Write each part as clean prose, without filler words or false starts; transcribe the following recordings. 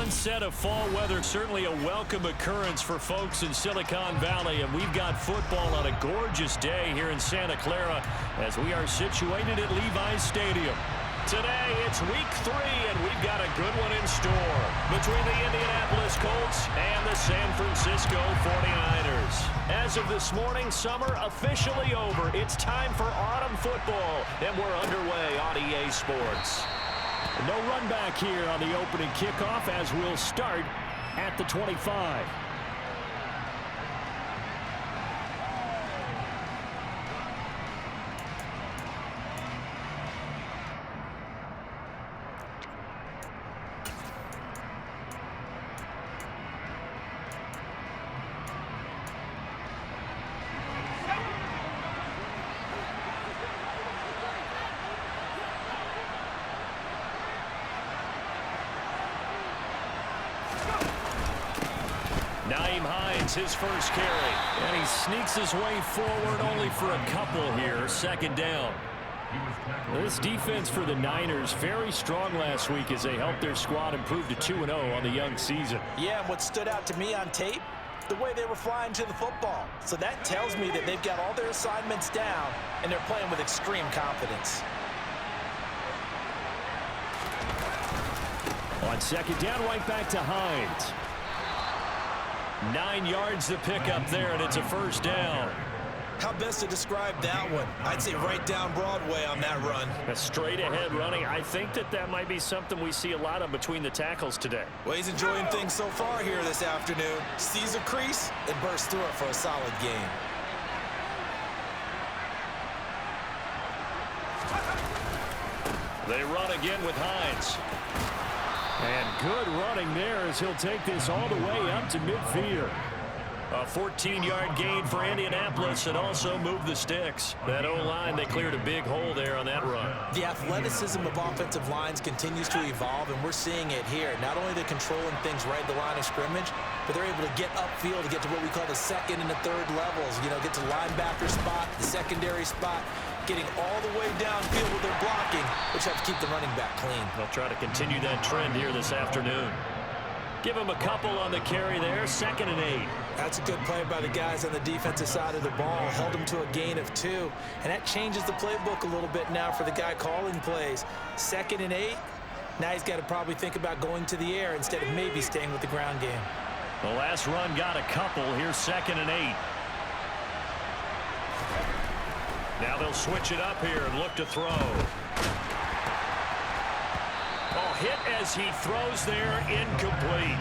onset of fall weather, certainly a welcome occurrence for folks in Silicon Valley, and we've got football on a gorgeous day here in Santa Clara as we are situated at Levi's Stadium. Today, it's week 3, and we've got a good one in store between the Indianapolis Colts and the San Francisco 49ers. As of this morning, summer officially over. It's time for autumn football, and we're underway on EA Sports. No run back here on the opening kickoff as we'll start at the 25. His first carry, and he sneaks his way forward only for a couple here. Second down. This defense for the Niners very strong last week as they helped their squad improve to 2-0 on the young season. Yeah, and what stood out to me on tape, the way they were flying to the football. So that tells me that they've got all their assignments down and they're playing with extreme confidence. On second down, right back to Hines. 9 yards to pick up there, and it's a first down. How best to describe that one? I'd say right down Broadway on that run. A straight-ahead running. I think that might be something we see a lot of between the tackles today. Well, he's enjoying things so far here this afternoon. Sees a crease and bursts through it for a solid game. They run again with Hines. And good running there as he'll take this all the way up to midfield. A 14-yard gain for Indianapolis and also move the sticks. That O-line, they cleared a big hole there on that run. The athleticism of offensive lines continues to evolve, and we're seeing it here. Not only are they controlling things right at the line of scrimmage, but they're able to get upfield to get to what we call the second and the third levels. You know, get to the linebacker spot, the secondary spot, getting all the way downfield with their blocking, which helps keep the running back clean. They'll try to continue that trend here this afternoon. Give him a couple on the carry there, 2nd and 8. That's a good play by the guys on the defensive side of the ball. Held him to a gain of 2. And that changes the playbook a little bit now for the guy calling plays. 2nd and 8. Now he's got to probably think about going to the air instead of maybe staying with the ground game. The last run got a couple. Here's 2nd and 8. Now they'll switch it up here and look to throw. Hit as he throws there, incomplete.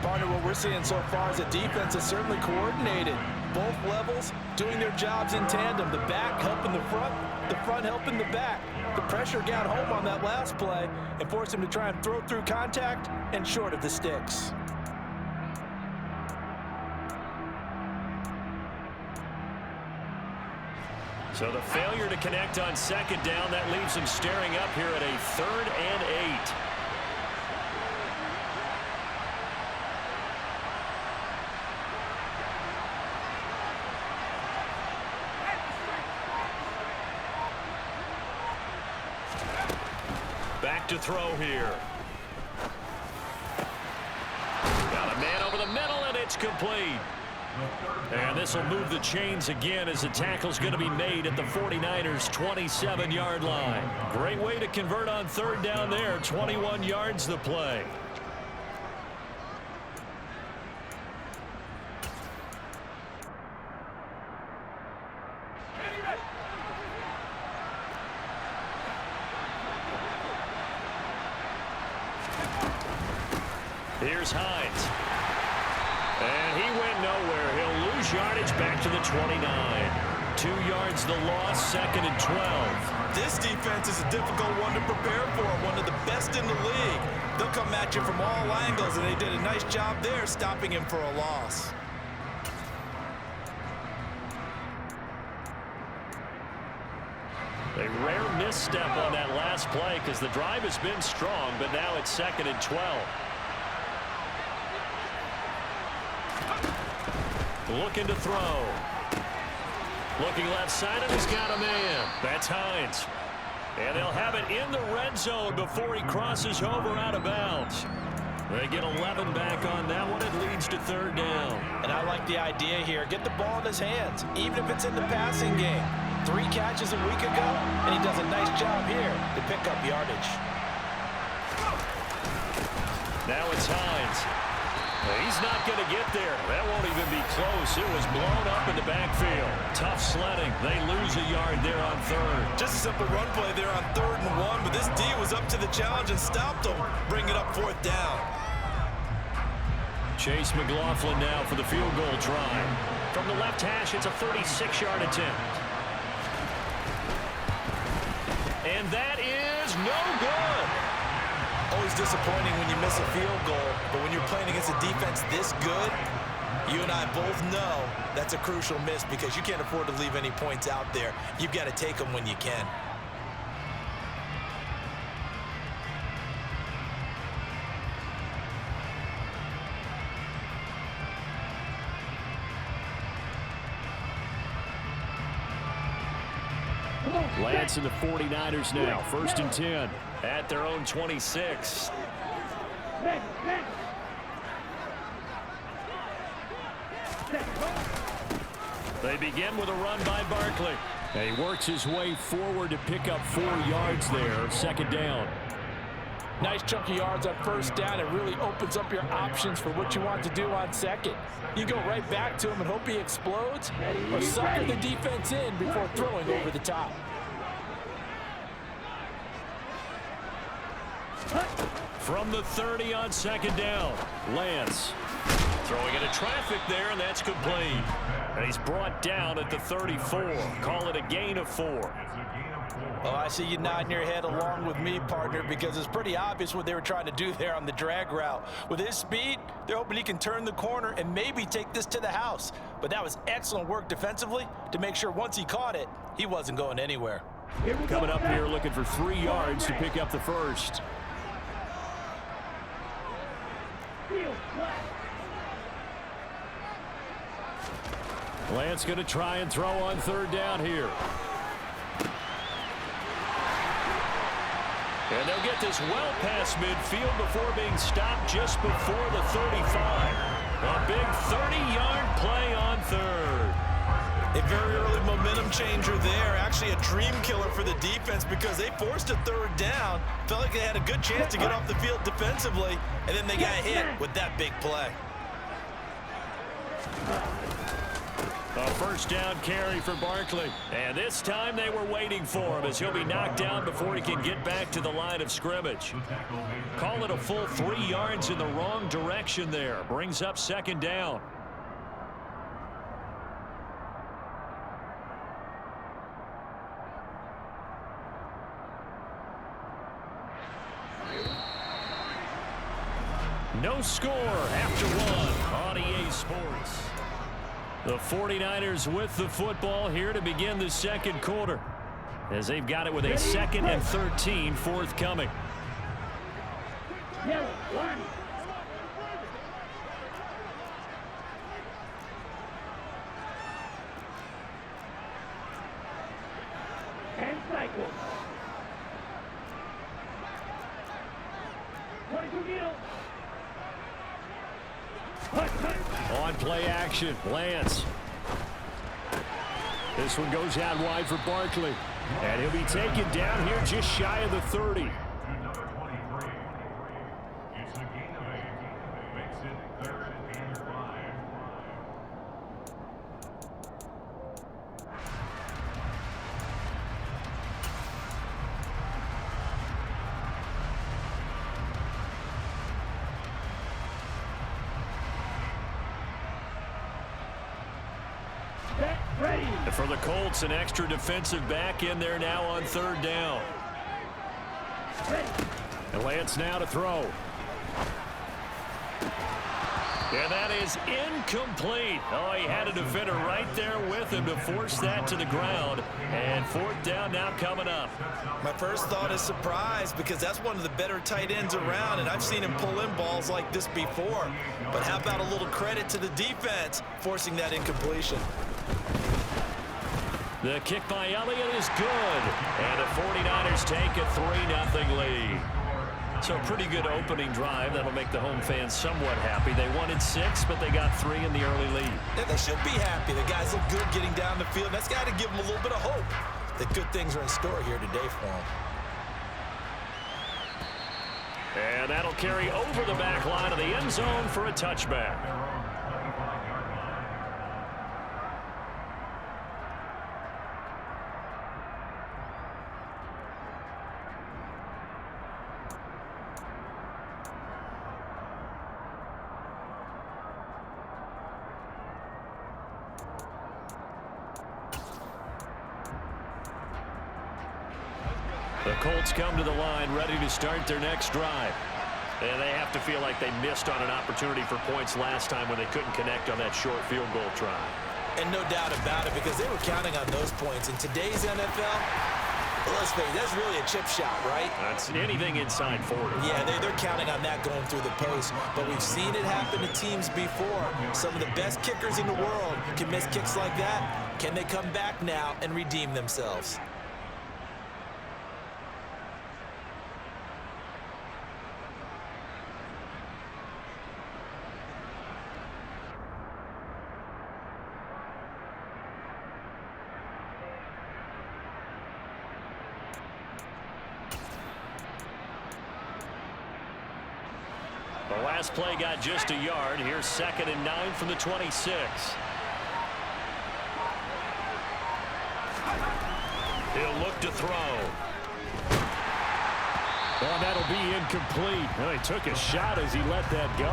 Partner, what we're seeing so far is the defense is certainly coordinated. Both levels doing their jobs in tandem. The back helping the front helping the back. The pressure got home on that last play and forced him to try and throw through contact and short of the sticks. So the failure to connect on 2nd down, that leaves him staring up here at a 3rd and 8. Back to throw here. Got a man over the middle, and it's complete. And this will move the chains again as the tackle's going to be made at the 49ers' 27-yard line. Great way to convert on 3rd down there. 21 yards the play. Here's Hines. And he went nowhere. He'll lose yardage back to the 29. 2 yards the loss, 2nd and 12. This defense is a difficult one to prepare for, one of the best in the league. They'll come at you from all angles, and they did a nice job there stopping him for a loss. A rare misstep on that last play because the drive has been strong, but now it's 2nd and 12. Looking to throw. Looking left side, and he's got a man. That's Hines. And they'll have it in the red zone before he crosses over out of bounds. They get 11 back on that one. It leads to third down. And I like the idea here. Get the ball in his hands, even if it's in the passing game. 3 catches a week ago, and he does a nice job here to pick up yardage. Now it's Hines. He's not going to get there. That won't even be close. It was blown up in the backfield. Tough sledding. They lose a yard there on third. Just a simple run play there on 3rd and 1, but this D was up to the challenge and stopped him. Bring it up 4th down. Chase McLaughlin now for the field goal try. From the left hash, it's a 36-yard attempt. And that is no good. Always disappointing when you miss a field goal, but when you're playing against a defense this good, you and I both know that's a crucial miss because you can't afford to leave any points out there. You've got to take them when you can. Lance and the 49ers now. 1st and 10 at their own 26. They begin with a run by Barkley. And he works his way forward to pick up 4 yards there. 2nd down. Nice chunky yards on 1st down. It really opens up your options for what you want to do on 2nd. You go right back to him and hope he explodes, or sucker the defense in before throwing over the top. From the 30 on 2nd down, Lance throwing into traffic there, and that's complete. And he's brought down at the 34. Call it a gain of 4. Oh, I see you nodding your head along with me, partner, because it's pretty obvious what they were trying to do there on the drag route. With his speed, they're hoping he can turn the corner and maybe take this to the house. But that was excellent work defensively to make sure once he caught it, he wasn't going anywhere. Coming up here looking for 3 yards to pick up the first. Lance going to try and throw on 3rd down here. And they'll get this well past midfield before being stopped just before the 35. A big 30-yard play on 3rd. A very early momentum changer there. Actually a dream killer for the defense because they forced a 3rd down. Felt like they had a good chance to get off the field defensively, and then they got hit with that big play. A 1st down carry for Barkley. And this time they were waiting for him as he'll be knocked down before he can get back to the line of scrimmage. Call it a full 3 yards in the wrong direction there. Brings up 2nd down. No score after 1 on EA Sports. The 49ers with the football here to begin the 2nd quarter, as they've got it with a 2nd and 13 forthcoming. And cycle. On play action, Lance. This one goes out wide for Barkley. And he'll be taken down here just shy of the 30. And for the Colts, an extra defensive back in there now on 3rd down. And Lance now to throw. And that is incomplete. Oh, he had a defender right there with him to force that to the ground. And 4th down now coming up. My first thought is surprise because that's one of the better tight ends around, and I've seen him pull in balls like this before. But how about a little credit to the defense forcing that incompletion? The kick by Elliott is good. And the 49ers take a 3-0 lead. So a pretty good opening drive. That'll make the home fans somewhat happy. They wanted 6, but they got 3 in the early lead. And they should be happy. The guys look good getting down the field. That's got to give them a little bit of hope that good things are in store here today for them. And that'll carry over the back line of the end zone for a touchback. The Colts come to the line ready to start their next drive. And they have to feel like they missed on an opportunity for points last time when they couldn't connect on that short field goal try. And no doubt about it, because they were counting on those points. In today's NFL, well, let's face it, that's really a chip shot, right? That's anything inside 40. Yeah, they're counting on that going through the post. But we've seen it happen to teams before. Some of the best kickers in the world can miss kicks like that. Can they come back now and redeem themselves? The last play got just a yard. Here's 2nd and 9 from the 26. He'll look to throw. And that'll be incomplete. Well, he took a shot as he let that go.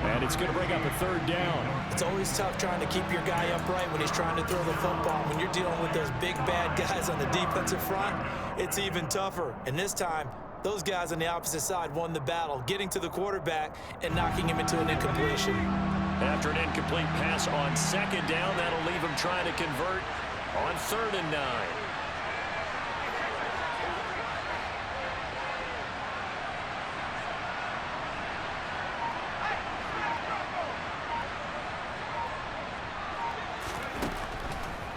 And it's going to bring up a 3rd down. It's always tough trying to keep your guy upright when he's trying to throw the football. When you're dealing with those big, bad guys on the defensive front, it's even tougher. And this time, those guys on the opposite side won the battle, getting to the quarterback and knocking him into an incompletion. After an incomplete pass on 2nd down, that'll leave him trying to convert on 3rd and 9.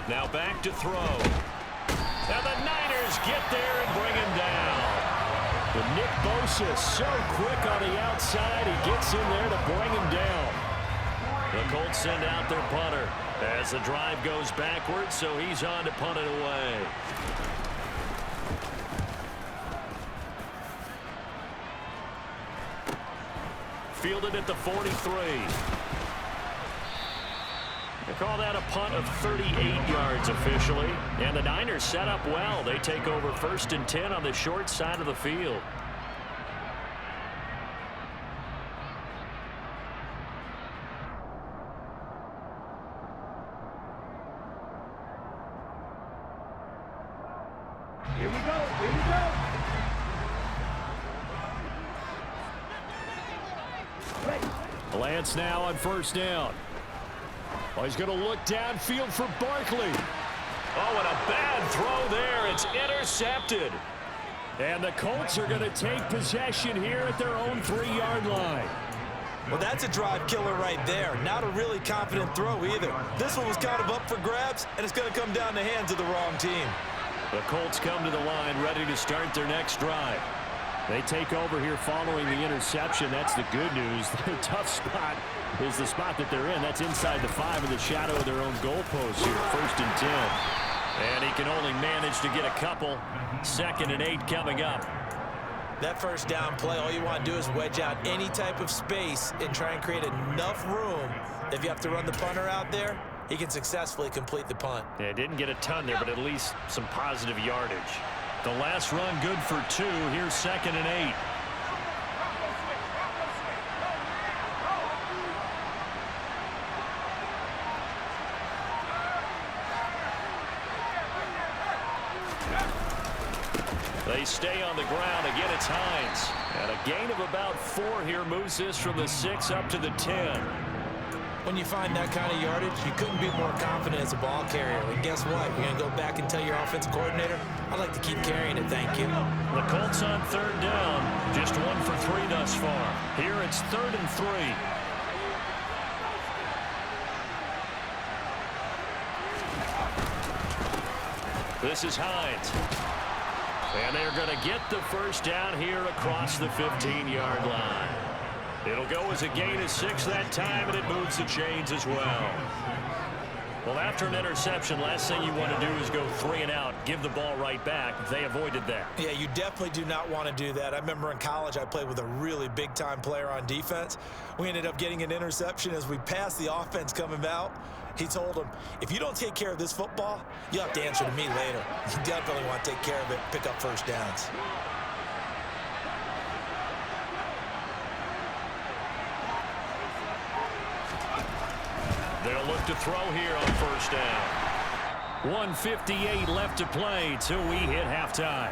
Now back to throw. And the Niners get there and bring him down. But Nick Bosa so quick on the outside, he gets in there to bring him down. The Colts send out their punter as the drive goes backwards, so he's on to punt it away. Fielded at the 43. They call that a punt of 38 yards officially. And the Niners set up well. They take over 1st and 10 on the short side of the field. Here we go. Here we go. Lance now on 1st down. Oh, he's going to look downfield for Barkley. Oh, and a bad throw there. It's intercepted. And the Colts are going to take possession here at their own 3-yard line. Well, that's a drive killer right there. Not a really confident throw either. This one was kind of up for grabs, and it's going to come down the hands of the wrong team. The Colts come to the line ready to start their next drive. They take over here following the interception. That's the good news. The tough spot is the spot that they're in. That's inside the 5 in the shadow of their own goalpost here, 1st and 10. And he can only manage to get a couple. 2nd and 8 coming up. That 1st down play, all you want to do is wedge out any type of space and try and create enough room. If you have to run the punter out there, he can successfully complete the punt. Yeah, didn't get a ton there, but at least some positive yardage. The last run good for 2. Here's 2nd and 8. They stay on the ground. Again, it's Hines. And a gain of about 4 here moves this from the 6 up to the 10. When you find that kind of yardage, you couldn't be more confident as a ball carrier. And guess what? You're going to go back and tell your offensive coordinator, I'd like to keep carrying it, thank you. The Colts on 3rd down. Just 1 for 3 thus far. Here it's 3rd and 3. This is Hines. And they're going to get the first down here across the 15-yard line. It'll go as a gain of 6 that time, and it moves the chains as well. Well, after an interception, last thing you want to do is go 3 and out, give the ball right back. They avoided that. Yeah, you definitely do not want to do that. I remember in college I played with a really big-time player on defense. We ended up getting an interception as we passed the offense coming out. He told him, if you don't take care of this football, you'll have to answer to me later. You definitely want to take care of it, pick up first downs. They'll look to throw here on first down. 1:58 left to play till we hit halftime.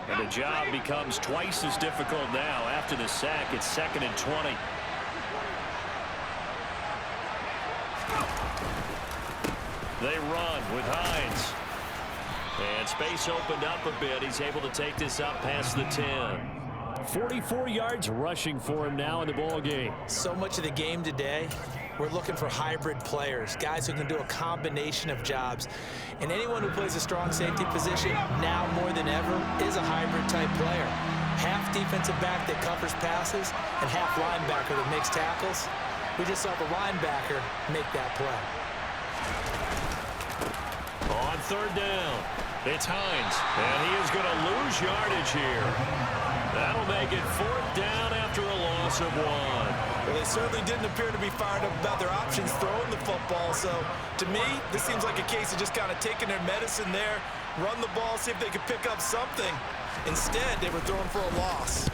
And the job becomes twice as difficult now. After the sack, it's 2nd and 20. They run with Hines. And space opened up a bit. He's able to take this up past the 10. 44 yards rushing for him now in the ball game. So much of the game today, we're looking for hybrid players, guys who can do a combination of jobs. And anyone who plays a strong safety position, now more than ever, is a hybrid-type player. Half defensive back that covers passes and half linebacker that makes tackles. We just saw the linebacker make that play. On 3rd down, it's Hines, and he is going to lose yardage here. That'll make it 4th down after a loss of 1. Well, they certainly didn't appear to be fired up about their options throwing the football. So, to me, this seems like a case of just kind of taking their medicine there, run the ball, see if they could pick up something. Instead, they were throwing for a loss.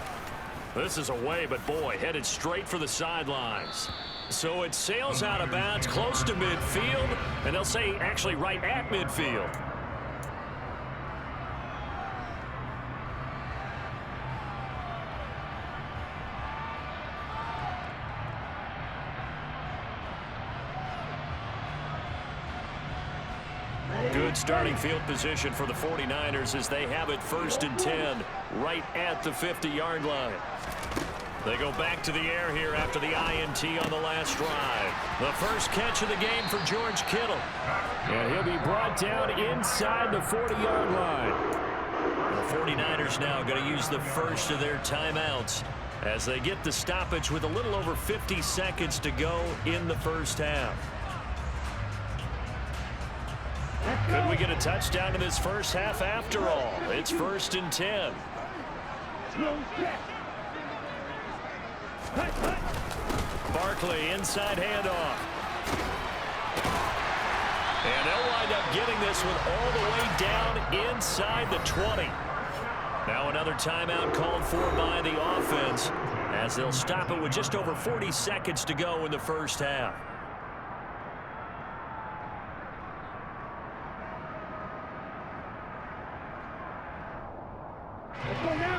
This is away, but boy, headed straight for the sidelines. So it sails out of bounds close to midfield, and they'll say actually right at midfield. Good starting field position for the 49ers as they have it 1st and 10 right at the 50-yard line. They go back to the air here after the INT on the last drive. The first catch of the game for George Kittle. And he'll be brought down inside the 40-yard line. The 49ers now going to use the first of their timeouts as they get the stoppage with a little over 50 seconds to go in the first half. Could we get a touchdown in this first half after all? It's 1st and 10. Barkley inside handoff. And they'll wind up getting this one all the way down inside the 20. Now another timeout called for by the offense as they'll stop it with just over 40 seconds to go in the first half.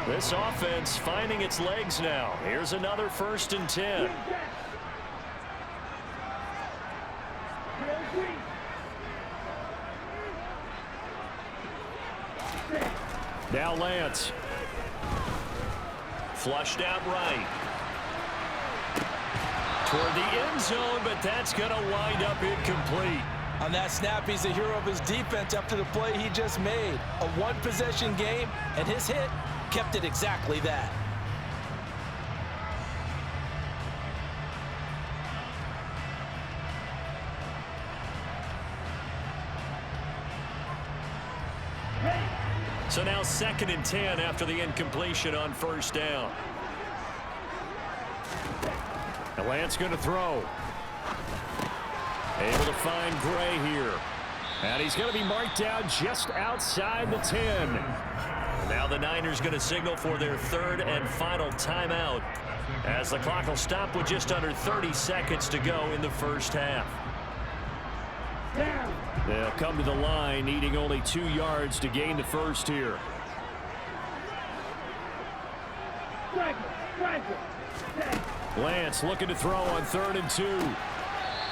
This offense finding its legs now. Here's another 1st and 10. Now Lance. Flushed out right. Toward the end zone, but that's going to wind up incomplete. On that snap, he's the hero of his defense after the play he just made. A one-possession game, and his hit kept it exactly that. So now 2nd and 10 after the incompletion on 1st down. And Lance going to throw. Able to find Gray here. And he's going to be marked down just outside the 10. Now the Niners going to signal for their 3rd and final timeout as the clock will stop with just under 30 seconds to go in the first half. They'll come to the line needing only 2 yards to gain the first here. Lance looking to throw on 3rd and 2.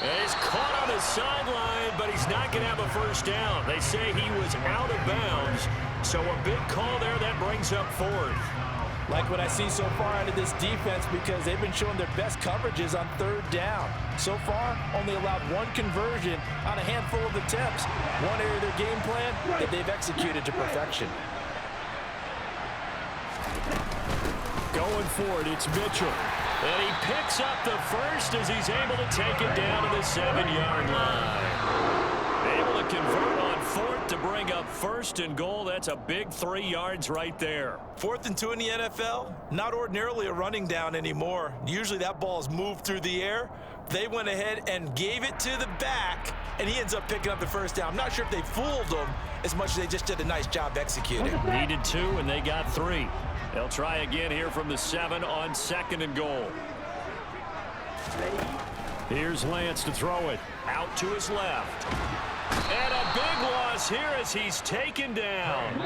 And he's caught on the sideline, but he's not going to have a first down. They say he was out of bounds, so a big call there that brings up 4th. Like what I see so far out of this defense because they've been showing their best coverages on third down. So far, only allowed one conversion on a handful of attempts. One area of their game plan that they've executed to perfection. Going for it, it's Mitchell. And he picks up the first as he's able to take it down to the 7-yard line. Able to convert on fourth to bring up first and goal. That's a big 3 yards right there. 4th and 2 in the NFL, not ordinarily a running down anymore. Usually that ball is moved through the air. They went ahead and gave it to the back, and he ends up picking up the first down. I'm not sure if they fooled him as much as they just did a nice job executing. Needed 2, and they got 3. They'll try again here from the 7 on 2nd and goal. Here's Lance to throw it. Out to his left. And a big loss here as he's taken down.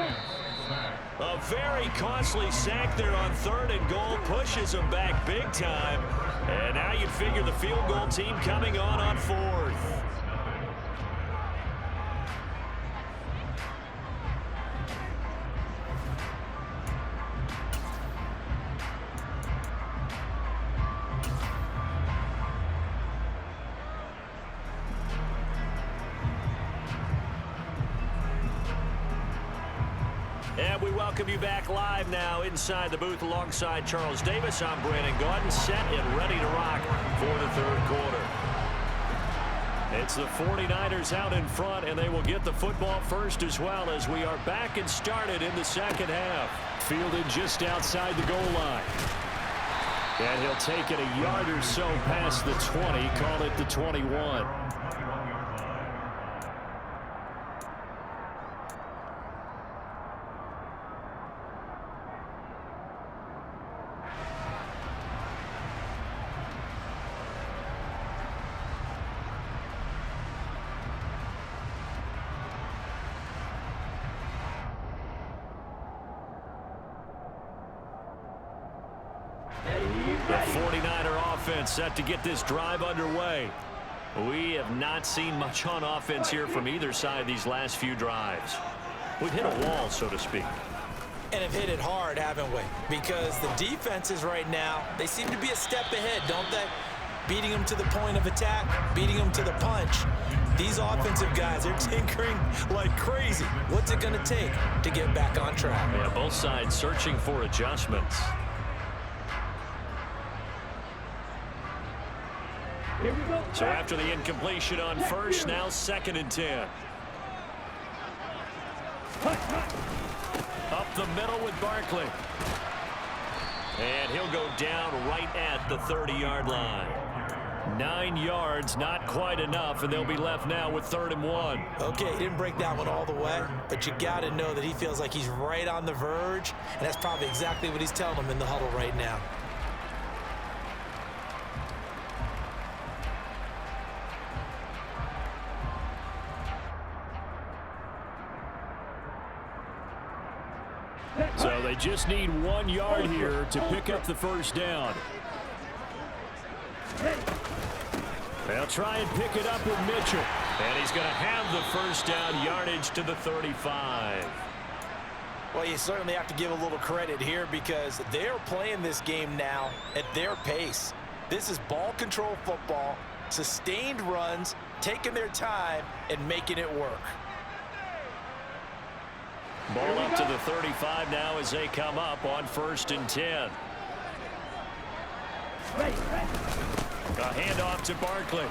A very costly sack there on 3rd and goal. Pushes him back big time. And now you figure the field goal team coming on 4th. And we welcome you back live now inside the booth alongside Charles Davis. I'm Brandon Gaudin, set and ready to rock for the 3rd quarter. It's the 49ers out in front, and they will get the football first as well as we are back and started in the 2nd half. Fielded just outside the goal line. And he'll take it a yard or so past the 20, call it the 21. The 49er offense set to get this drive underway. We have not seen much on offense here from either side these last few drives. We've hit a wall, so to speak. And have hit it hard, haven't we? Because the defenses right now, they seem to be a step ahead, don't they? Beating them to the point of attack, beating them to the punch. These offensive guys, they're tinkering like crazy. What's it going to take to get back on track? Yeah, both sides searching for adjustments. So after the incompletion on first, now 2nd and 10. Up the middle with Barkley. And he'll go down right at the 30-yard line. 9 yards, not quite enough, and they'll be left now with 3rd and 1. Okay, he didn't break that one all the way, but you got to know that he feels like he's right on the verge, and that's probably exactly what he's telling them in the huddle right now. So they just need 1 yard here to pick up the first down. They'll try and pick it up with Mitchell. And he's going to have the first down, yardage to the 35. Well, you certainly have to give a little credit here because they're playing this game now at their pace. This is ball control football, sustained runs, taking their time, and making it work. Ball up to the 35 now as they come up on 1st and 10. A handoff to Barkley.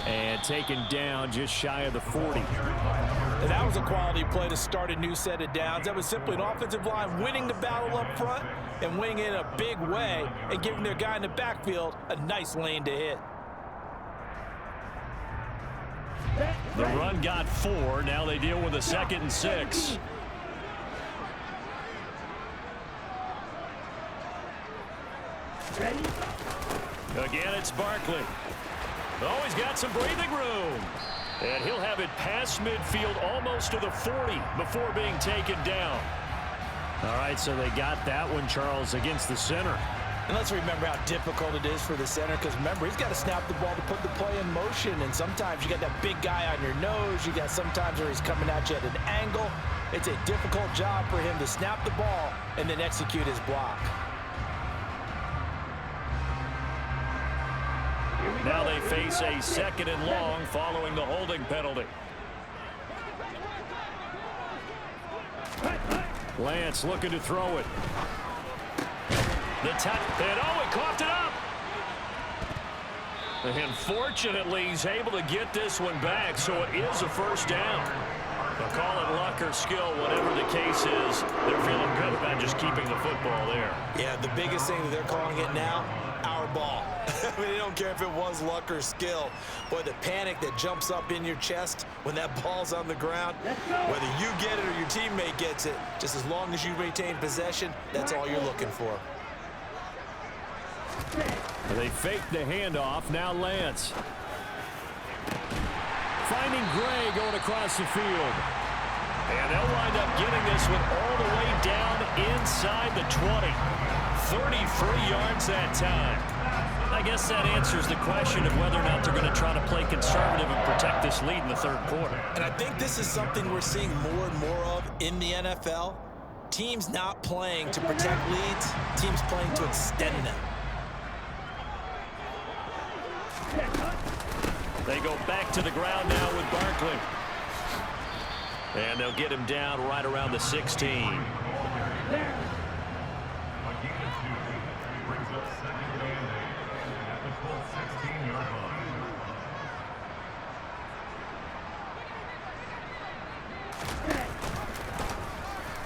And taken down just shy of the 40. And that was a quality play to start a new set of downs. That was simply an offensive line winning the battle up front and winning it in a big way and giving their guy in the backfield a nice lane to hit. The run got 4. Now they deal with a 2nd and 6. Again, it's Barkley. Oh, he's got some breathing room. And he'll have it past midfield almost to the 40 before being taken down. All right, so they got that one, Charles, against the center. And let's remember how difficult it is for the center, because remember, he's got to snap the ball to put the play in motion, and sometimes you got that big guy on your nose. You got sometimes where he's coming at you at an angle. It's a difficult job for him to snap the ball and then execute his block. Now they face a 2nd and long following the holding penalty. Lance looking to throw it. The tap, and he coughed it up. And fortunately, he's able to get this one back, so it is a 1st down. They'll call it luck or skill, whatever the case is. They're feeling good about just keeping the football there. Yeah, the biggest thing that they're calling it now, our ball. I mean, they don't care if it was luck or skill. Boy, the panic that jumps up in your chest when that ball's on the ground, whether you get it or your teammate gets it, just as long as you maintain possession, that's all you're looking for. They fake the handoff. Now Lance. Finding Gray going across the field. And they'll wind up getting this one all the way down inside the 20. 33 yards that time. I guess that answers the question of whether or not they're going to try to play conservative and protect this lead in the 3rd quarter. And I think this is something we're seeing more and more of in the NFL. Teams not playing to protect leads, teams playing to extend them. They go back to the ground now with Barkley. And they'll get him down right around the 16.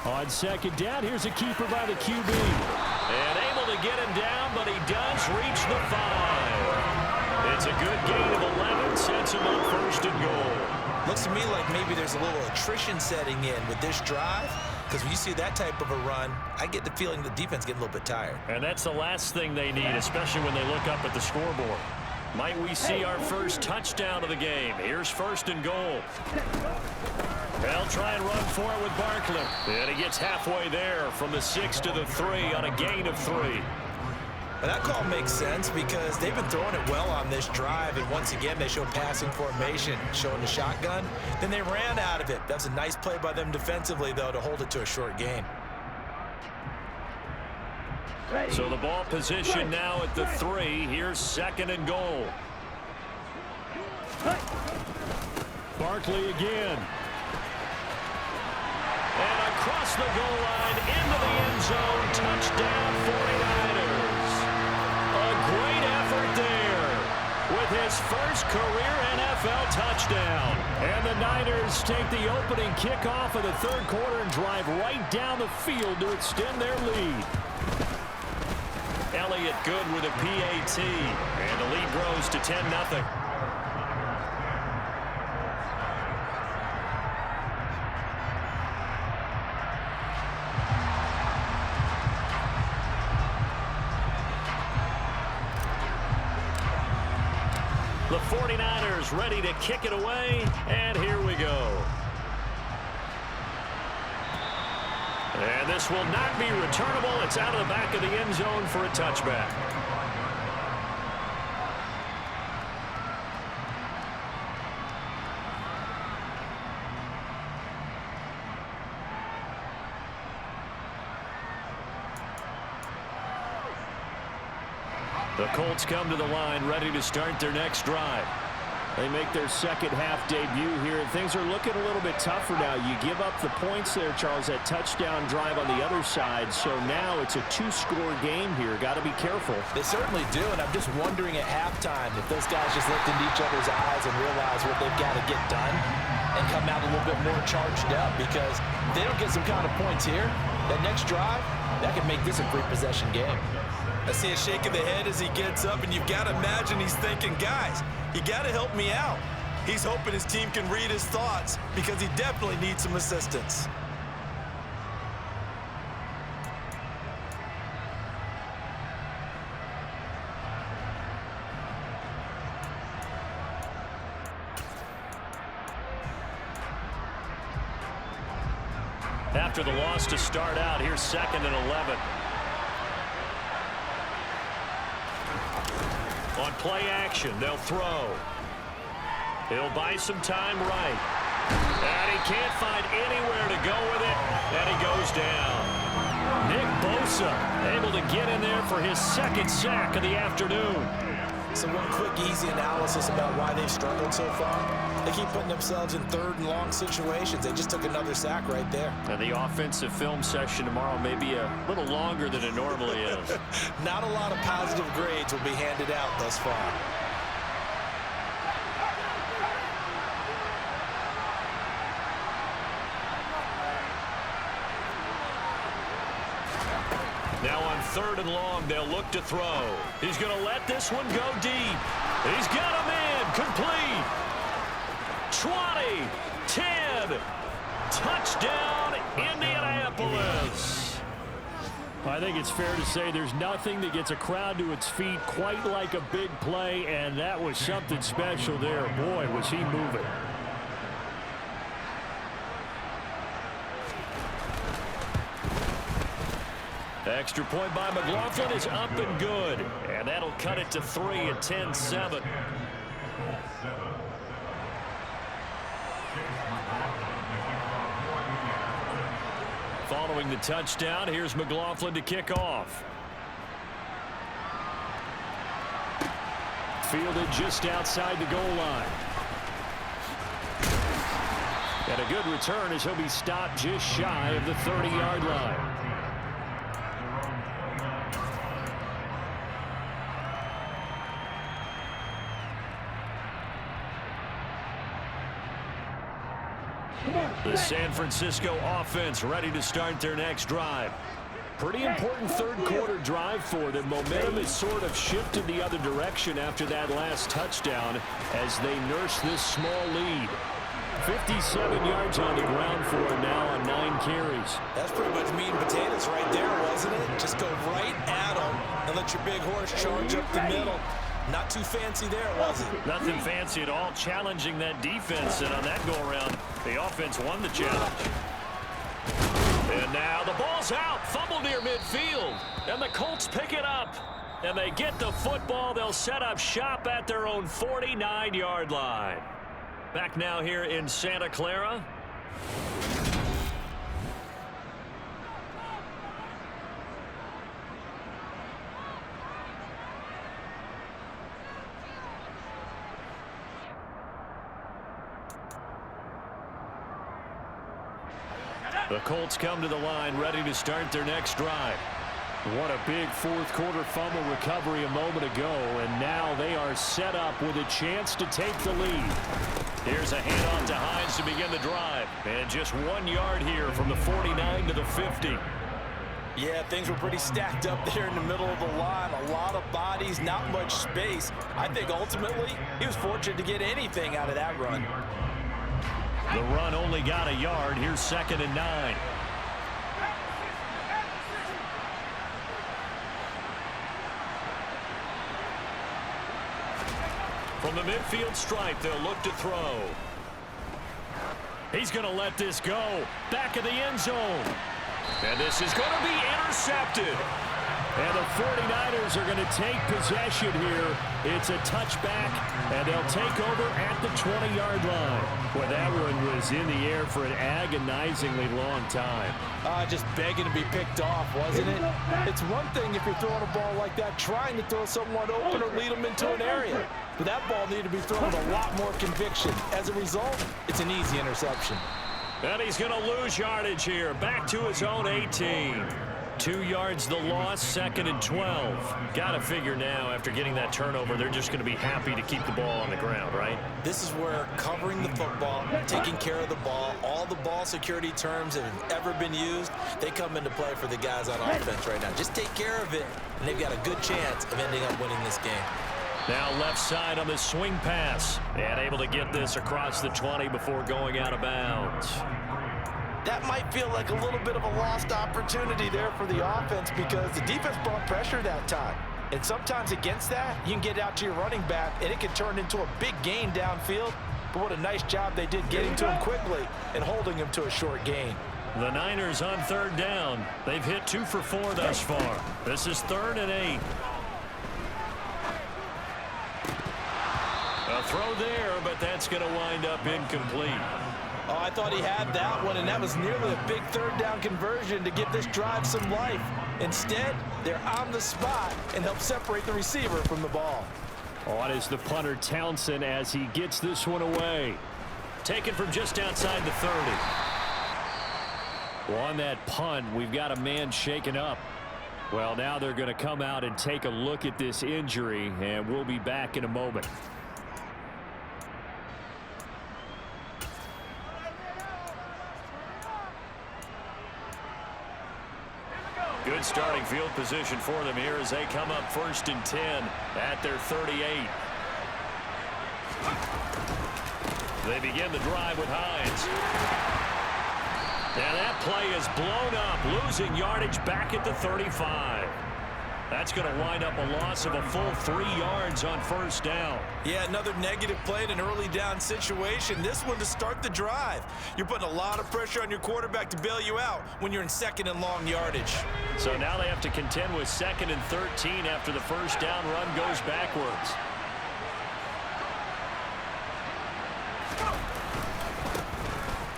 On 2nd down, here's a keeper by the QB. And able to get him down, but he does reach the 5. It's a good gain of 11, sets him up 1st and goal. Looks to me like maybe there's a little attrition setting in with this drive, because when you see that type of a run, I get the feeling the defense getting a little bit tired. And that's the last thing they need, especially when they look up at the scoreboard. Might we see our first touchdown of the game? Here's 1st and goal. They'll try and run for it with Barkley. And he gets halfway there from the 6 to the 3 on a gain of 3. But that call makes sense because they've been throwing it well on this drive, and once again they show passing formation, showing the shotgun. Then they ran out of it. That's a nice play by them defensively, though, to hold it to a short gain. So the ball position now at the 3. Here's 2nd and goal. Barkley again. And across the goal line into the end zone. Touchdown 49ers. A great effort there with his first career NFL touchdown. And the Niners take the opening kickoff of the 3rd quarter and drive right down the field to extend their lead. Elliott good with a PAT. And the lead grows to 10-0. The 49ers ready to kick it away, and here we go. And this will not be returnable. It's out of the back of the end zone for a touchback. The Colts come to the line ready to start their next drive. They make their second half debut here, and things are looking a little bit tougher now. You give up the points there, Charles, that touchdown drive on the other side. So now it's a 2-score game here. Got to be careful. They certainly do, and I'm just wondering at halftime if those guys just looked into each other's eyes and realize what they've got to get done and come out a little bit more charged up, because if they don't get some kind of points here, that next drive, that could make this a three-possession game. I see a shake of the head as he gets up, and you've got to imagine he's thinking, guys, you got to help me out. He's hoping his team can read his thoughts because he definitely needs some assistance. After the loss to start out, here's 2nd and 11. play action. They'll throw. He'll buy some time right. And he can't find anywhere to go with it. And he goes down. Nick Bosa able to get in there for his second sack of the afternoon. So one quick, easy analysis about why they've struggled so far. They keep putting themselves in third and long situations. They just took another sack right there. And the offensive film session tomorrow may be a little longer than it normally is. Not a lot of positive grades will be handed out thus far. Now on third and long, they'll look to throw. He's going to let this one go deep. He's got him in. Complete. 20, 10. Touchdown, Indianapolis. I think it's fair to say there's nothing that gets a crowd to its feet quite like a big play, and that was something special there. Boy, was he moving. Extra point by McLaughlin is up and good. And that'll cut it to 3 at 10-7. Following the touchdown, here's McLaughlin to kick off. Fielded just outside the goal line. And a good return as he'll be stopped just shy of the 30-yard line. The San Francisco offense ready to start their next drive. Pretty important third quarter drive for them. Momentum has sort of shifted the other direction after that last touchdown as they nurse this small lead. 57 yards on the ground for him now on 9 carries. That's pretty much meat and potatoes right there, wasn't it? Just go right at them and let your big horse charge up the middle. Not too fancy there, was it? Nothing fancy at all, challenging that defense, and on that go-around, the offense won the challenge. And now the ball's out, fumble near midfield, and the Colts pick it up. And they get the football. They'll set up shop at their own 49-yard line. Back now here in Santa Clara. The Colts come to the line ready to start their next drive. What a big fourth quarter fumble recovery a moment ago, and now they are set up with a chance to take the lead. Here's a handoff to Hines to begin the drive, and just 1 yard here from the 49 to the 50. Yeah, things were pretty stacked up there in the middle of the line. A lot of bodies, not much space. I think ultimately he was fortunate to get anything out of that run. The run only got a yard. Here's 2nd and 9. From the midfield stripe, they'll look to throw. He's going to let this go. Back of the end zone. And this is going to be intercepted. And the 49ers are going to take possession here. It's a touchback, and they'll take over at the 20-yard line. Well, that one was in the air for an agonizingly long time. Just begging to be picked off, wasn't it? It's one thing if you're throwing a ball like that, trying to throw someone open or lead them into an area. But that ball needed to be thrown with a lot more conviction. As a result, it's an easy interception. And he's going to lose yardage here. Back to his own 18. 2 yards the loss, 2nd and 12. Got to figure now, after getting that turnover, they're just going to be happy to keep the ball on the ground, right? This is where covering the football, taking care of the ball, all the ball security terms that have ever been used, they come into play for the guys on offense right now. Just take care of it, and they've got a good chance of ending up winning this game. Now left side on the swing pass. And able to get this across the 20 before going out of bounds. That might feel like a little bit of a lost opportunity there for the offense because the defense brought pressure that time. And sometimes against that, you can get out to your running back, and it can turn into a big gain downfield. But what a nice job they did getting to him quickly and holding him to a short gain. The Niners on 3rd down. They've hit 2 for 4 thus far. This is 3rd and 8. throw there, but that's going to wind up incomplete. Oh, I thought he had that one, and that was nearly a big third down conversion to give this drive some life. Instead, they're on the spot and help separate the receiver from the ball. On is the punter, Townsend, as he gets this one away. Taken from just outside the 30. Well, on that punt, we've got a man shaken up. Well, now they're going to come out and take a look at this injury, and we'll be back in a moment. Good starting field position for them here as they come up 1st and 10 at their 38. They begin the drive with Hines. And that play is blown up, losing yardage back at the 35. That's going to wind up a loss of a full 3 yards on 1st down. Yeah, another negative play in an early down situation. This one to start the drive. You're putting a lot of pressure on your quarterback to bail you out when you're in 2nd and long yardage. So now they have to contend with 2nd and 13 after the 1st down run goes backwards.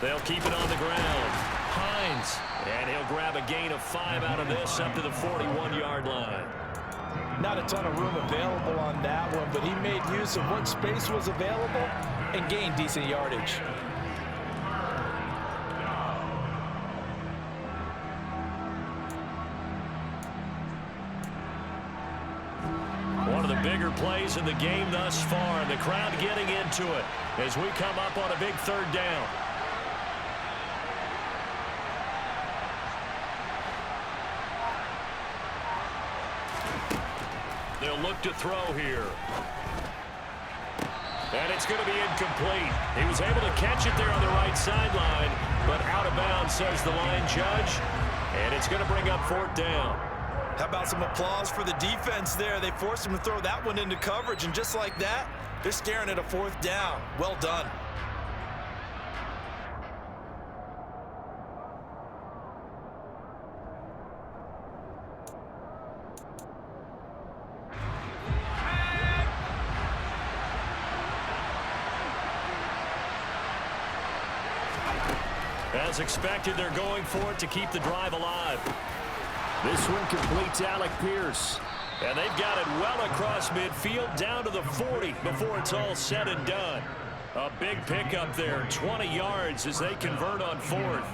They'll keep it on the ground. Hines. And he'll grab a gain of 5 out of this up to the 41-yard line. Not a ton of room available on that one, but he made use of what space was available and gained decent yardage. One of the bigger plays in the game thus far, and the crowd getting into it as we come up on a big 3rd down. They'll look to throw here. And it's going to be incomplete. He was able to catch it there on the right sideline, but out of bounds, says the line judge. And it's going to bring up 4th down. How about some applause for the defense there? They forced him to throw that one into coverage, and just like that, they're staring at a 4th down. Well done. As expected, they're going for it to keep the drive alive. This one completes Alec Pierce. And they've got it well across midfield down to the 40 before it's all said and done. A big pickup there, 20 yards as they convert on 4th.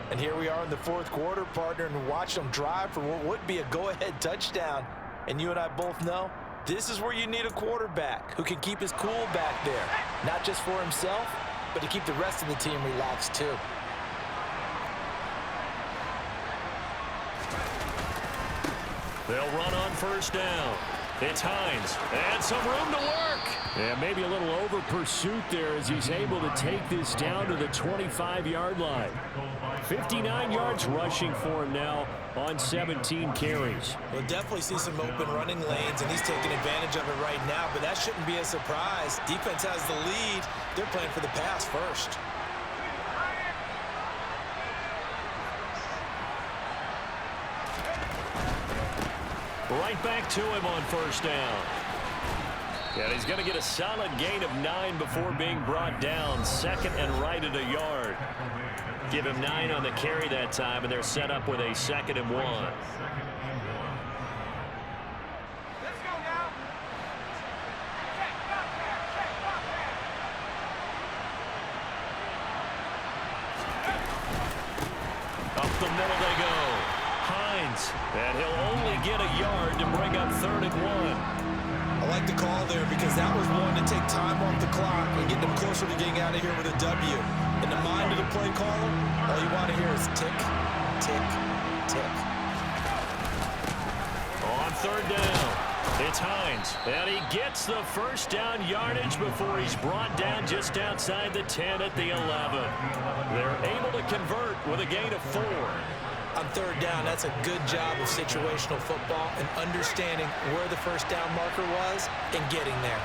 And here we are in the 4th quarter, partner, and watch them drive for what would be a go-ahead touchdown. And you and I both know this is where you need a quarterback who can keep his cool back there. Not just for himself, but to keep the rest of the team relaxed too. They'll run on 1st down. It's Hines. And some room to work. And maybe a little over pursuit there as he's able to take this down to the 25-yard line. 59 yards rushing for him now on 17 carries. We'll definitely see some open running lanes, and he's taking advantage of it right now, but that shouldn't be a surprise. Defense has the lead. They're playing for the pass first. Right back to him on 1st down. And he's going to get a solid gain of 9 before being brought down. 2nd and right at a yard. Give him 9 on the carry that time, and they're set up with a 2nd and 1. Up the middle they go. Hines, and he'll only get a yard to bring up 3rd and 1. I like the call there because that was one to take time off the clock and get them closer to getting out of here with a W. In the mind of the play caller, all you want to hear is tick, tick, tick. On 3rd down, it's Hines, and he gets the 1st down yardage before he's brought down just outside the 10 at the 11. They're able to convert with a gain of 4. On 3rd down, that's a good job of situational football and understanding where the 1st down marker was and getting there.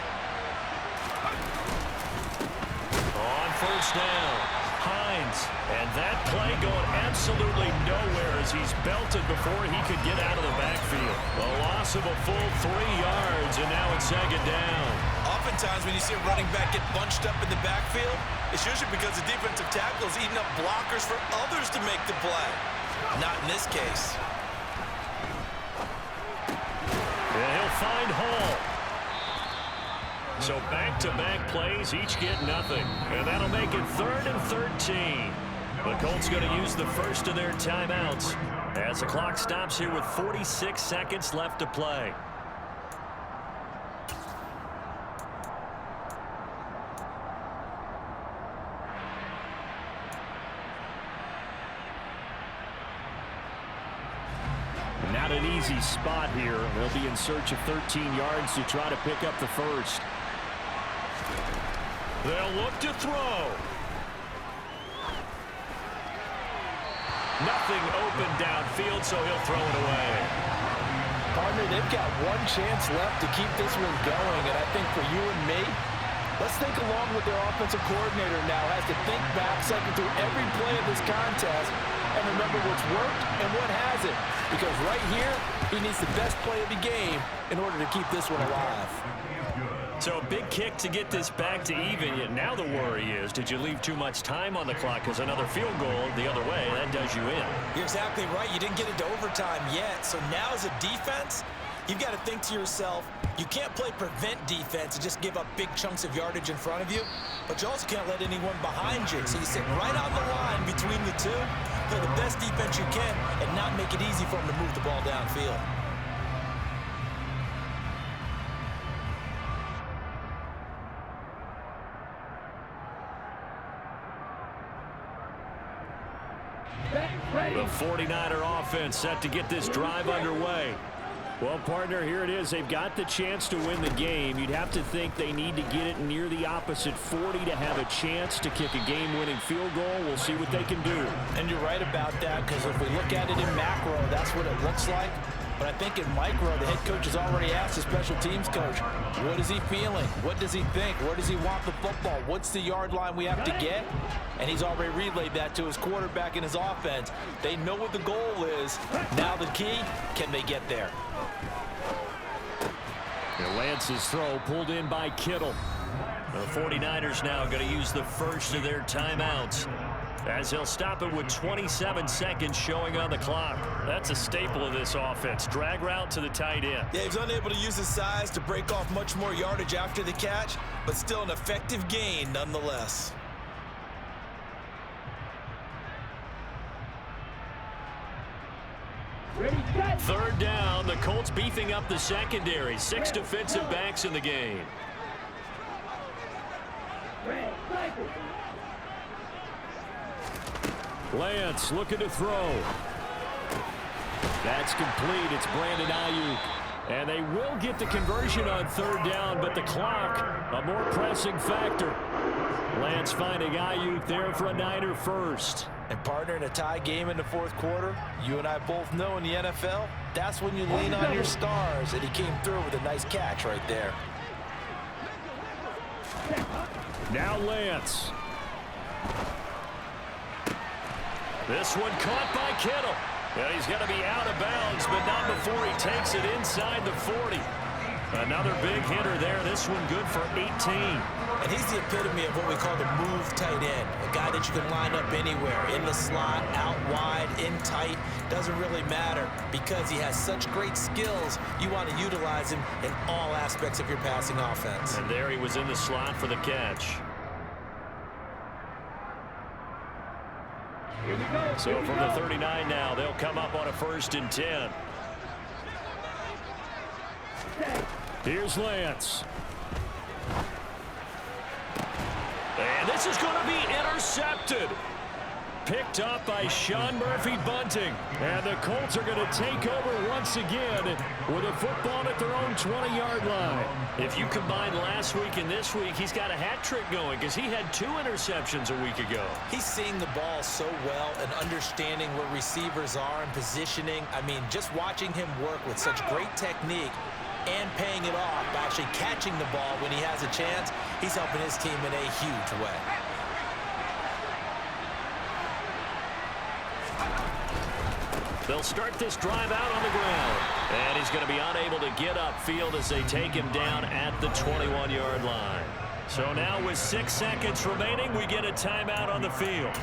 On 1st down, Hines, and that play going absolutely nowhere as he's belted before he could get out of the backfield. A loss of a full 3 yards, and now it's 2nd down. Oftentimes when you see a running back get bunched up in the backfield, it's usually because the defensive tackle is eating up blockers for others to make the play. Not in this case. Yeah, he'll find Hall. So back-to-back plays, each get nothing. And that'll make it 3rd and 13. The Colts going to use the first of their timeouts as the clock stops here with 46 seconds left to play. Not an easy spot here. They'll be in search of 13 yards to try to pick up the first. They'll look to throw. Nothing open downfield, so he'll throw it away. Partner, they've got one chance left to keep this one going, and I think for you and me, let's think along with their offensive coordinator now has to think back, cycle through every play of this contest, and remember what's worked and what hasn't. Because right here, he needs the best play of the game in order to keep this one alive. So a big kick to get this back to even, yet now the worry is, did you leave too much time on the clock? Because another field goal the other way, that does you in. You're exactly right. You didn't get into overtime yet. So now as a defense, you've got to think to yourself, you can't play prevent defense and just give up big chunks of yardage in front of you, but you also can't let anyone behind you. So you sit right on the line between the two, play the best defense you can, and not make it easy for them to move the ball downfield. The 49er offense set to get this drive underway. Well, partner, here it is. They've got the chance to win the game. You'd have to think they need to get it near the opposite 40 to have a chance to kick a game-winning field goal. We'll see what they can do. And you're right about that, because if we look at it in macro, that's what it looks like. But I think in micro, the head coach has already asked the special teams coach, what is he feeling? What does he think? Where does he want the football? What's the yard line we have to get? And he's already relayed that to his quarterback and his offense. They know what the goal is. Now the key, can they get there? Lance's throw pulled in by Kittle. The 49ers now going to use the first of their timeouts, as he'll stop it with 27 seconds showing on the clock. That's a staple of this offense. Drag route to the tight end. Yeah, he's unable to use his size to break off much more yardage after the catch, but still an effective gain nonetheless. Third down, the Colts beefing up the secondary. 6 defensive backs in the game. Lance looking to throw. That's complete. It's Brandon Ayuk. And they will get the conversion on third down, but the clock, a more pressing factor. Lance finding Ayuk there for a Niner first. And partner, in a tie game in the fourth quarter, you and I both know in the NFL, that's when you lean on your stars. And he came through with a nice catch right there. Now Lance. This one caught by Kittle. And he's going to be out of bounds, but not before he takes it inside the 40. Another big hitter there. This one good for 18. And he's the epitome of what we call the move tight end. A guy that you can line up anywhere, in the slot, out wide, in tight. Doesn't really matter because he has such great skills. You want to utilize him in all aspects of your passing offense. And there he was in the slot for the catch. So from the 39 now, they'll come up on a 1st and 10. Here's Lance. And this is going to be intercepted. Picked up by Sean Murphy-Bunting. And the Colts are going to take over once again with a football at their own 20-yard line. If you combine last week and this week, he's got a hat trick going because he had 2 interceptions a week ago. He's seeing the ball so well and understanding where receivers are and positioning. I mean, just watching him work with such great technique and paying it off by actually catching the ball when he has a chance, he's helping his team in a huge way. They'll start this drive out on the ground. And he's going to be unable to get upfield as they take him down at the 21-yard line. So now with 6 seconds remaining, we get a timeout on the field.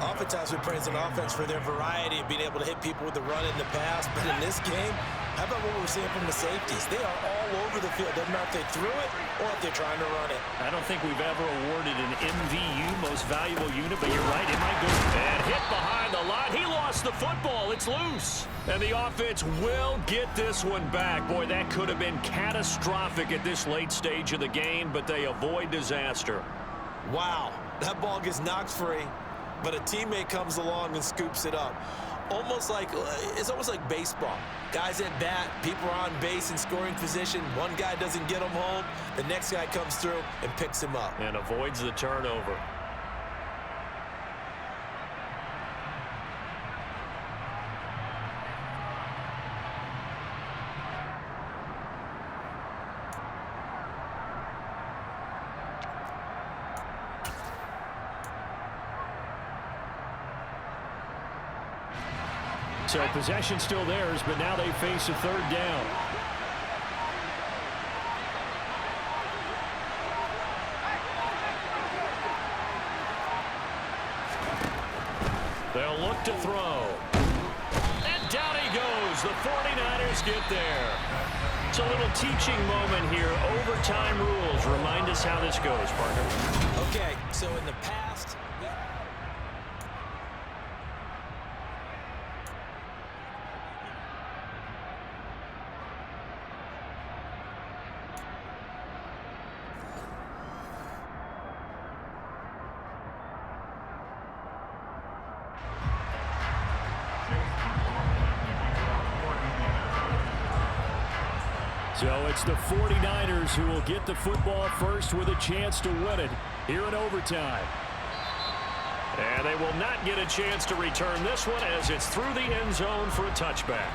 Oftentimes we praise an offense for their variety of being able to hit people with the run in the pass. But in this game, how about what we're seeing from the safeties? They are all over the field. Doesn't matter if they threw it or if they're trying to run it. I don't think we've ever awarded an MVU, most valuable unit, but you're right, it might go. And hit behind the line. He lost the football. It's loose. And the offense will get this one back. Boy, that could have been catastrophic at this late stage of the game, but they avoid disaster. Wow, that ball gets knocked free, but a teammate comes along and scoops it up. It's almost like baseball. Guys at bat, people are on base in scoring position. One guy doesn't get him home. The next guy comes through and picks him up. And avoids the turnover. So possession still theirs, but now they face a third down. They'll look to throw. And down he goes. The 49ers get there. It's a little teaching moment here. Overtime rules. Remind us how this goes, partner. Okay, so in the past... So it's the 49ers who will get the football first with a chance to win it here in overtime. And they will not get a chance to return this one as it's through the end zone for a touchback.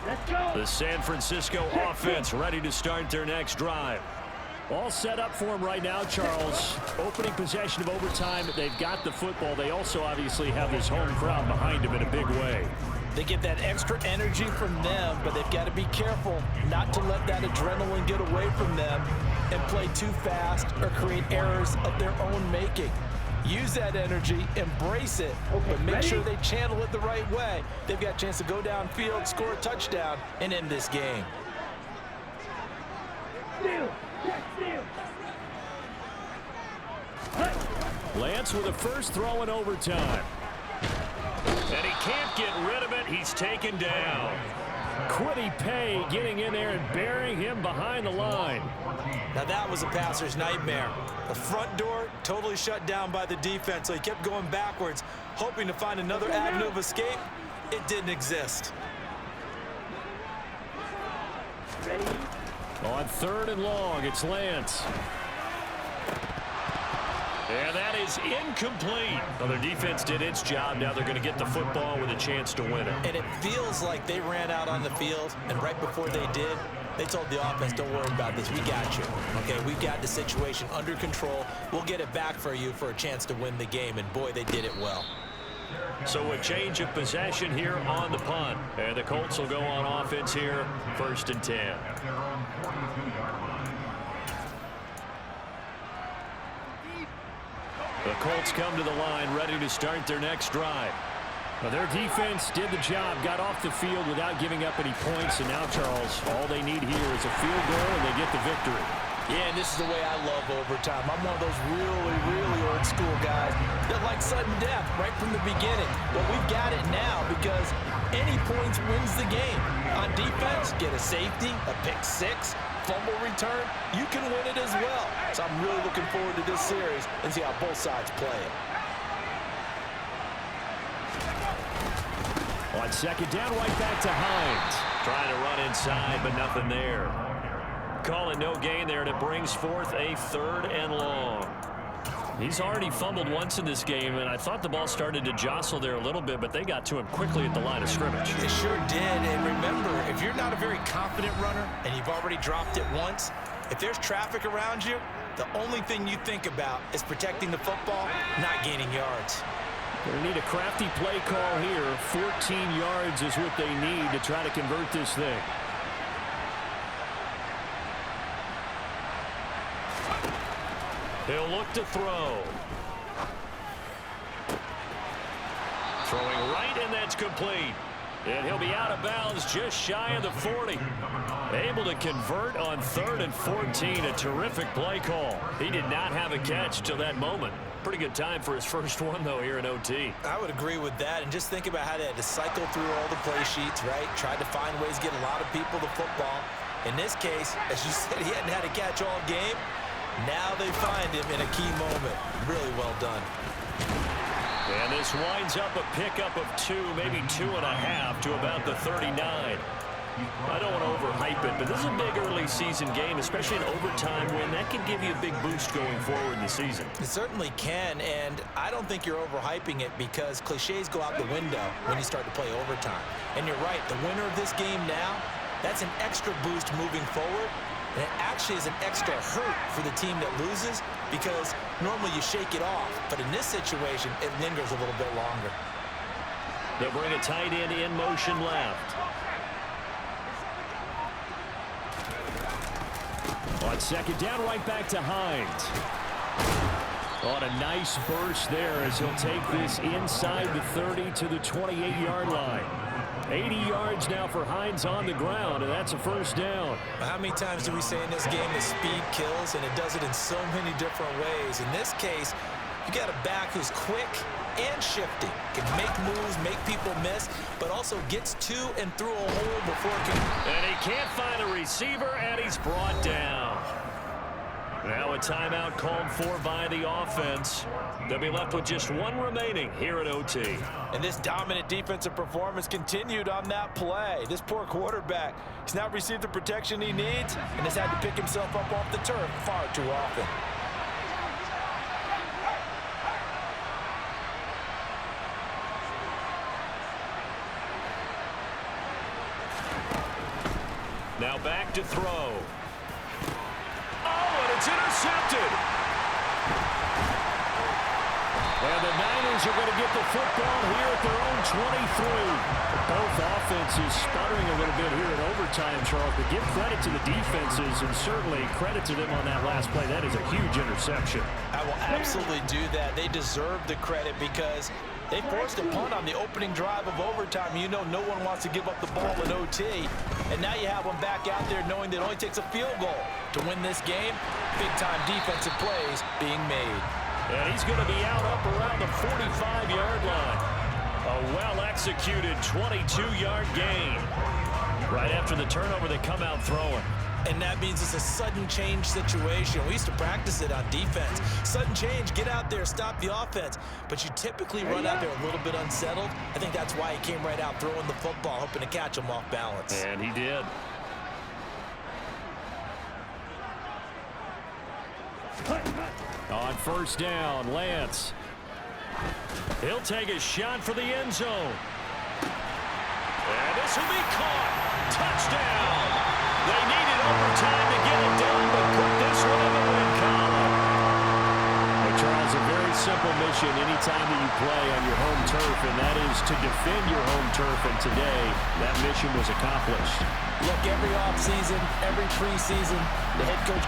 Let's go. The San Francisco offense ready to start their next drive. All set up for them right now, Charles. Opening possession of overtime. They've got the football. They also obviously have this home crowd behind them in a big way. They get that extra energy from them, but they've got to be careful not to let that adrenaline get away from them and play too fast or create errors of their own making. Use that energy, embrace it, but make sure they channel it the right way. They've got a chance to go downfield, score a touchdown, and end this game. Lance with a first throw in overtime. And he can't get rid of it. He's taken down. Quiddy Pay getting in there and burying him behind the line. Now that was a passer's nightmare. The front door totally shut down by the defense, so he kept going backwards, hoping to find another avenue of escape. It didn't exist. On third and long, it's Lance. And that is incomplete. Well, their defense did its job. Now they're going to get the football with a chance to win it. And it feels like they ran out on the field, and right before they did, they told the offense, don't worry about this. We got you. Okay, we've got the situation under control. We'll get it back for you for a chance to win the game. And, boy, they did it well. So a change of possession here on the punt. And the Colts will go on offense here, 1st and 10. The Colts come to the line ready to start their next drive. Well, their defense did the job, got off the field without giving up any points. And now, Charles, all they need here is a field goal and they get the victory. Yeah, and this is the way I love overtime. I'm one of those really, really old school guys that like sudden death right from the beginning. But we've got it now because any points wins the game. On defense, get a safety, a pick six, fumble return, you can win it as well. So I'm really looking forward to this series and see how both sides play it. On second down, right back to Hines. Trying to run inside, but nothing there. Calling no gain there, and it brings forth a 3rd and long. He's already fumbled once in this game, and I thought the ball started to jostle there a little bit, but they got to him quickly at the line of scrimmage. It sure did, and remember, if you're not a very confident runner and you've already dropped it once, if there's traffic around you, the only thing you think about is protecting the football, not gaining yards. They need a crafty play call here. 14 yards is what they need to try to convert this thing. He'll look to throw. Throwing right, and that's complete. And he'll be out of bounds just shy of the 40. Able to convert on 3rd and 14. A terrific play call. He did not have a catch till that moment. Pretty good time for his first one, though, here in OT. I would agree with that. And just think about how they had to cycle through all the play sheets, right? Tried to find ways to get a lot of people the football. In this case, as you said, he hadn't had a catch all game. Now they find him in a key moment. Really well done. And this winds up a pickup of 2, maybe 2.5 to about the 39. I don't want to overhype it, but this is a big early season game, especially an overtime win. That can give you a big boost going forward in the season. It certainly can, and I don't think you're overhyping it because cliches go out the window when you start to play overtime. And you're right, the winner of this game now, that's an extra boost moving forward. And it actually is an extra hurt for the team that loses because normally you shake it off. But in this situation, it lingers a little bit longer. They'll bring a tight end in motion left. On second down, right back to Hines. On a nice burst there as he'll take this inside the 30 to the 28-yard line. 80 yards now for Hines on the ground, and that's a first down. How many times do we say in this game that speed kills, and it does it in so many different ways? In this case, you got a back who's quick and shifty, can make moves, make people miss, but also gets to and through a hole before it can. And he can't find a receiver, and he's brought down. Now a timeout called for by the offense. They'll be left with just one remaining here at OT. And this dominant defensive performance continued on that play. This poor quarterback, he's not received the protection he needs and has had to pick himself up off the turf far too often. Now back to throw. Oh, and it's intercepted. And the Niners are going to get the football here at their own 23. Both offenses sputtering a little bit here in overtime, Charles, but give credit to the defenses and certainly credit to them on that last play. That is a huge interception. I will absolutely do that. They deserve the credit because they forced a punt on the opening drive of overtime. You know no one wants to give up the ball in OT. And now you have them back out there knowing that it only takes a field goal to win this game. Big-time defensive plays being made. And he's going to be out up around the 45-yard line. A well-executed 22-yard gain. Right after the turnover, they come out throwing. And that means it's a sudden change situation. We used to practice it on defense. Sudden change, get out there, stop the offense. But you typically run out there a little bit unsettled. I think that's why he came right out throwing the football, hoping to catch him off balance. And he did. On first down, Lance. He'll take a shot for the end zone. And this will be caught. Touchdown. They needed overtime to get it done, but put this one in the win column. Well, Charles, a very simple mission anytime that you play on your home turf, and that is to defend your home turf. And today, that mission was accomplished. Look, every offseason, every preseason, the head coach